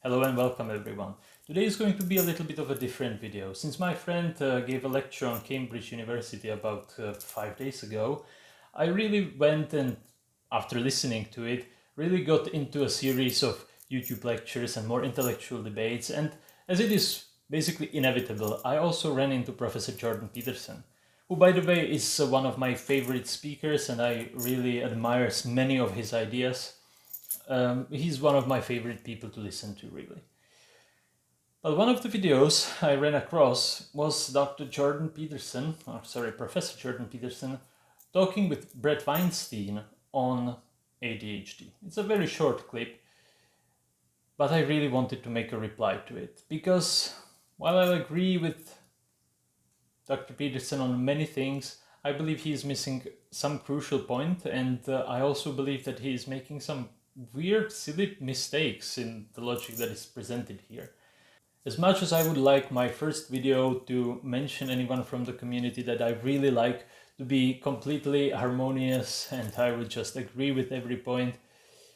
Hello and welcome everyone. Today is going to be a little bit of a different video. Since my friend gave a lecture on Cambridge University about 5 days ago, I really went and, after listening to it, really got into a series of YouTube lectures and more intellectual debates, and as it is basically inevitable, I also ran into Professor Jordan Peterson, who by the way is one of my favorite speakers and I really admire many of his ideas. He's one of my favorite people to listen to, really. But one of the videos I ran across was Professor Jordan Peterson, talking with Brett Weinstein on ADHD. It's a very short clip, but I really wanted to make a reply to it, because while I agree with Dr. Peterson on many things, I believe he is missing some crucial point, and I also believe that he is making some weird, silly mistakes in the logic that is presented here. As much as I would like my first video to mention anyone from the community that I really like to be completely harmonious and I would just agree with every point,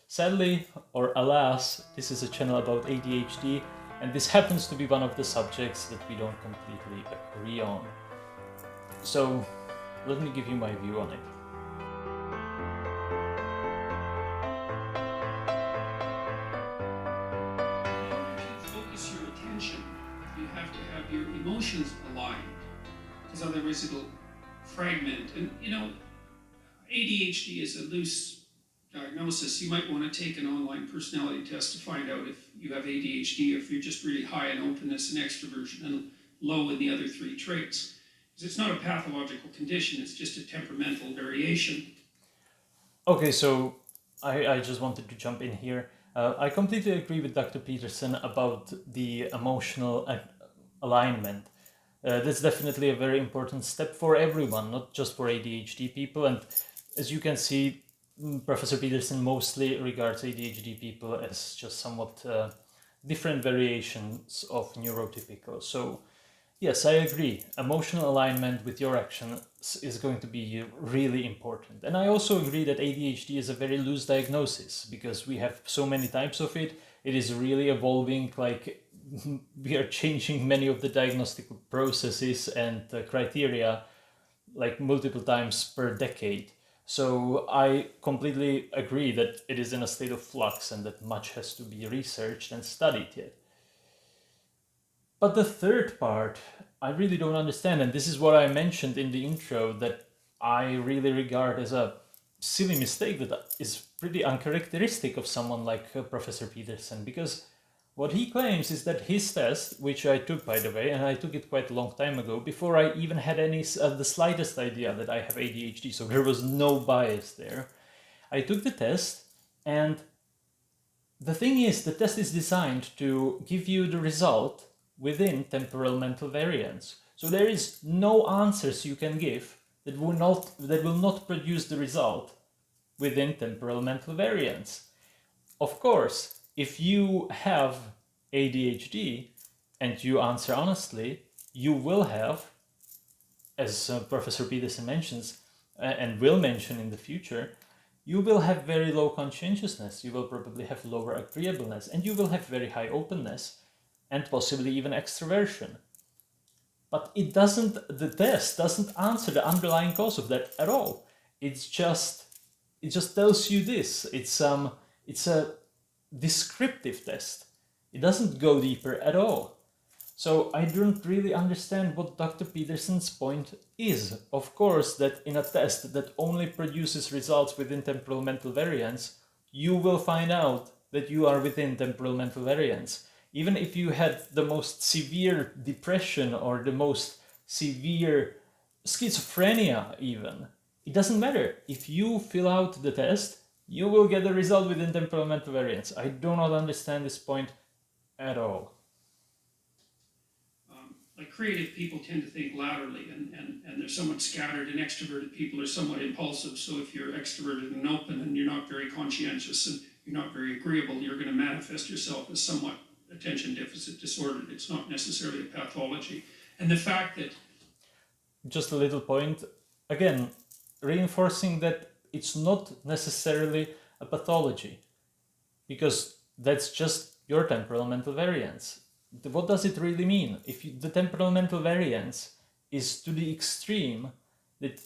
sadly, or alas, this is a channel about ADHD, and this happens to be one of the subjects that we don't completely agree on. So, let me give you my view on it. Focus your attention, you have to have your emotions aligned, because otherwise it'll fragment. And ADHD is a loose diagnosis. You might want to take an online personality test to find out if you have ADHD, or if you're just really high in openness and extroversion and low in the other three traits. Because it's not a pathological condition, it's just a temperamental variation. Okay, so I just wanted to jump in here. I completely agree with Dr. Peterson about the emotional alignment. That's definitely a very important step for everyone, not just for ADHD people. And as you can see, Professor Peterson mostly regards ADHD people as just somewhat different variations of neurotypical. So yes, I agree. Emotional alignment with your actions is going to be really important. And I also agree that ADHD is a very loose diagnosis because we have so many types of it. It is really evolving, like we are changing many of the diagnostic processes and criteria like multiple times per decade. So I completely agree that it is in a state of flux and that much has to be researched and studied yet. But the third part, I really don't understand, and this is what I mentioned in the intro, that I really regard as a silly mistake that is pretty uncharacteristic of someone like Professor Peterson, because what he claims is that his test, which I took, by the way, and I took it quite a long time ago, before I even had the slightest idea that I have ADHD, so there was no bias there. I took the test, and the thing is, the test is designed to give you the result within temporal mental variance. So there is no answers you can give that will not produce the result within temporal mental variance. Of course, if you have ADHD and you answer honestly, you will have, as Professor Peterson mentions and will mention in the future, you will have very low conscientiousness, you will probably have lower agreeableness, and you will have very high openness and possibly even extroversion. But the test doesn't answer the underlying cause of that at all. It just tells you this. It's a descriptive test. It doesn't go deeper at all. So I don't really understand what Dr. Peterson's point is. Of course, that in a test that only produces results within temporal mental variance, you will find out that you are within temporal mental variance. Even if you had the most severe depression or the most severe schizophrenia even, it doesn't matter. If you fill out the test, you will get the result within temporal mental variance. I do not understand this point at all. Like creative people tend to think laterally, and they're somewhat scattered, and extroverted people are somewhat impulsive. So if you're extroverted and open and you're not very conscientious and you're not very agreeable, you're going to manifest yourself as somewhat attention deficit disordered. It's not necessarily a pathology. And the fact that... Just a little point, again, reinforcing that it's not necessarily a pathology, because that's just your temporal mental variance. What does it really mean? If the temporal mental variance is to the extreme that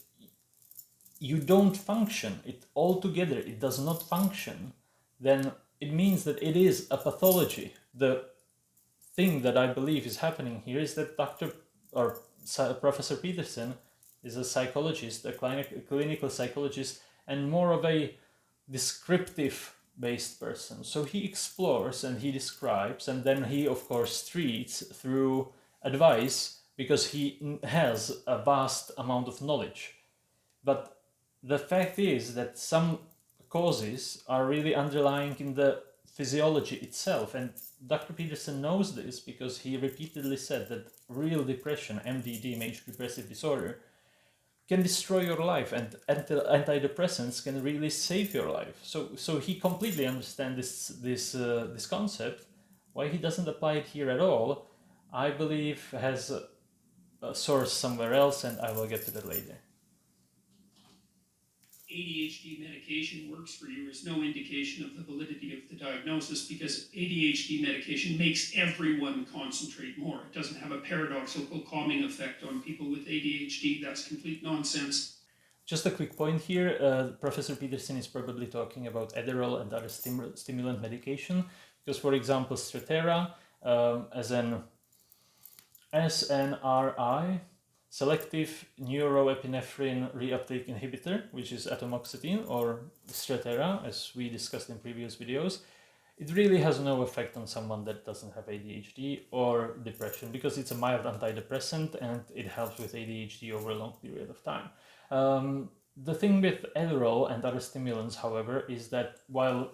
you don't function, it altogether, it does not function, then it means that it is a pathology. The thing that I believe is happening here is that Professor Peterson is a psychologist, a clinical psychologist, and more of a descriptive based person. So he explores and he describes, and then he, of course, treats through advice because he has a vast amount of knowledge. But the fact is that some causes are really underlying in the physiology itself, and Dr. Peterson knows this because he repeatedly said that real depression, MDD, major depressive disorder, can destroy your life, and antidepressants can really save your life. So he completely understands this concept. Why he doesn't apply it here at all, I believe, has a source somewhere else, and I will get to that later. ADHD medication works for you is no indication of the validity of the diagnosis, because ADHD medication makes everyone concentrate more. It doesn't have a paradoxical calming effect on people with ADHD. That's complete nonsense. Just a quick point here. Professor Peterson is probably talking about Adderall and other stimulant medication, because, for example, Strattera, as an SNRI, selective neuroepinephrine reuptake inhibitor, which is atomoxetine, or Strattera, as we discussed in previous videos, it really has no effect on someone that doesn't have ADHD or depression, because it's a mild antidepressant and it helps with ADHD over a long period of time. The thing with Adderall and other stimulants, however, is that while,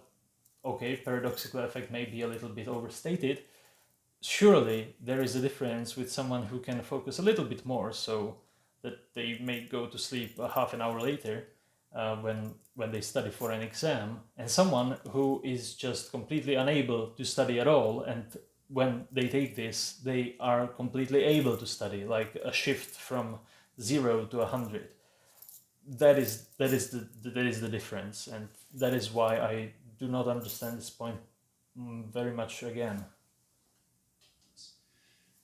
okay, paradoxical effect may be a little bit overstated, surely there is a difference with someone who can focus a little bit more, so that they may go to sleep a half an hour later when they study for an exam, and someone who is just completely unable to study at all, and when they take this, they are completely able to study, like a shift from 0 to 100. That is the difference, and that is why I do not understand this point very much again.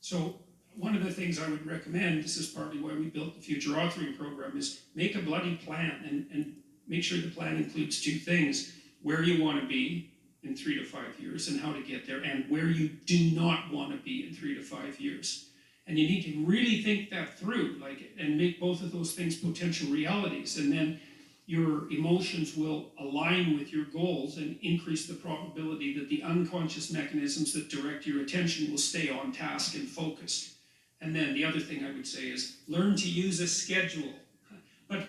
So one of the things I would recommend, this is partly why we built the future authoring program, is make a bloody plan, and make sure the plan includes two things: where you want to be in 3 to 5 years and how to get there, and where you do not want to be in 3 to 5 years. And you need to really think that through, and make both of those things potential realities, and then your emotions will align with your goals and increase the probability that the unconscious mechanisms that direct your attention will stay on task and focused. And then the other thing I would say is learn to use a schedule. But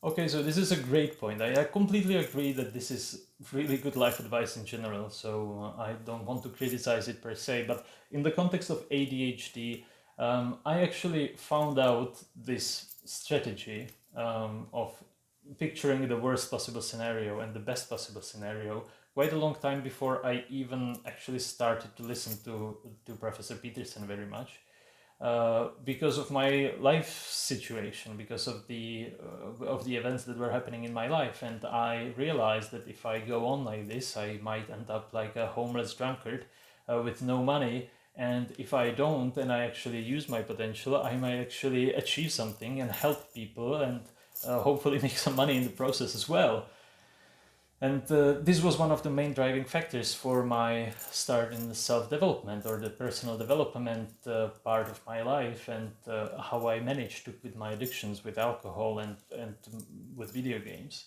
okay, so this is a great point. I completely agree that this is really good life advice in general, so I don't want to criticize it per se, but in the context of ADHD, I actually found out this strategy of picturing the worst possible scenario and the best possible scenario quite a long time before I even actually started to listen to Professor Peterson very much. Because of my life situation, because of the events that were happening in my life, and I realized that if I go on like this, I might end up like a homeless drunkard with no money. And if I don't, and I actually use my potential, I might actually achieve something and help people, and hopefully make some money in the process as well. And this was one of the main driving factors for my start in the self-development, or the personal development part of my life, and how I managed to quit my addictions with alcohol and with video games.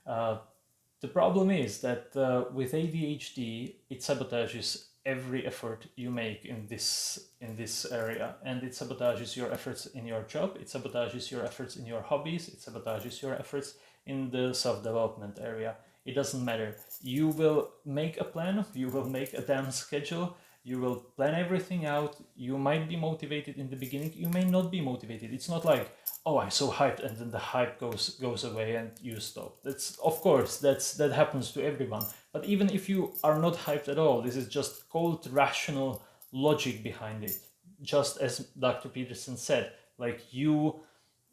The problem is that with ADHD, it sabotages every effort you make in this area, and it sabotages your efforts in your job, it sabotages your efforts in your hobbies, it sabotages your efforts in the self-development area. It doesn't matter. You will make a plan, you will make a damn schedule, you will plan everything out. You might be motivated in the beginning, you may not be motivated. It's not like, oh, I'm so hyped, and then the hype goes away and you stop. That's, of course, that happens to everyone. But even if you are not hyped at all, this is just cold rational logic behind it. Just as Dr. Peterson said, like, you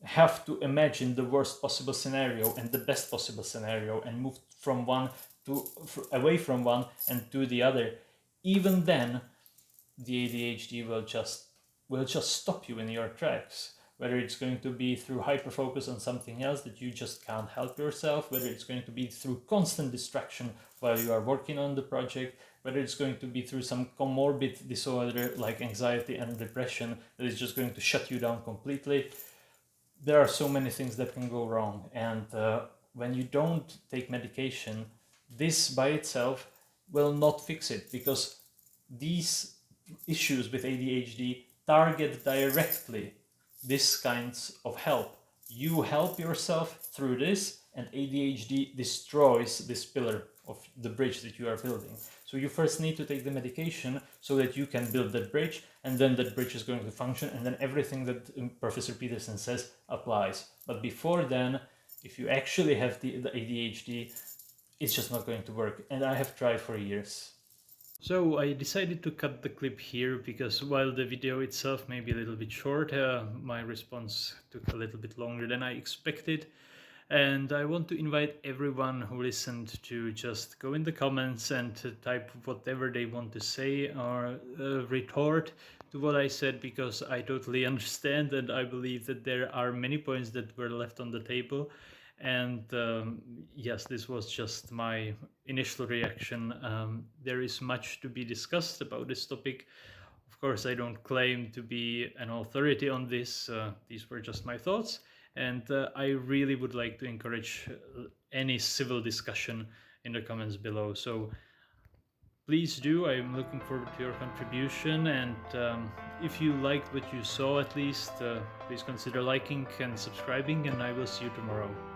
have to imagine the worst possible scenario and the best possible scenario and move from one away from one and to the other, even then the ADHD will just stop you in your tracks. Whether it's going to be through hyperfocus on something else that you just can't help yourself, whether it's going to be through constant distraction while you are working on the project, whether it's going to be through some comorbid disorder like anxiety and depression that is just going to shut you down completely. There are so many things that can go wrong, and when you don't take medication, this by itself will not fix it, because these issues with ADHD target directly this kinds of help. You help yourself through this, and ADHD destroys this pillar of the bridge that you are building. So you first need to take the medication so that you can build that bridge, and then that bridge is going to function, and then everything that Professor Peterson says applies. But before then, if you actually have the ADHD, it's just not going to work. And I have tried for years. So I decided to cut the clip here because while the video itself may be a little bit short, my response took a little bit longer than I expected. And I want to invite everyone who listened to just go in the comments and to type whatever they want to say or retort to what I said, because I totally understand and I believe that there are many points that were left on the table. And yes, this was just my initial reaction. There is much to be discussed about this topic. Of course, I don't claim to be an authority on this. These were just my thoughts. And I really would like to encourage any civil discussion in the comments below. So please do. I'm looking forward to your contribution. And if you liked what you saw, at least, please consider liking and subscribing. And I will see you tomorrow.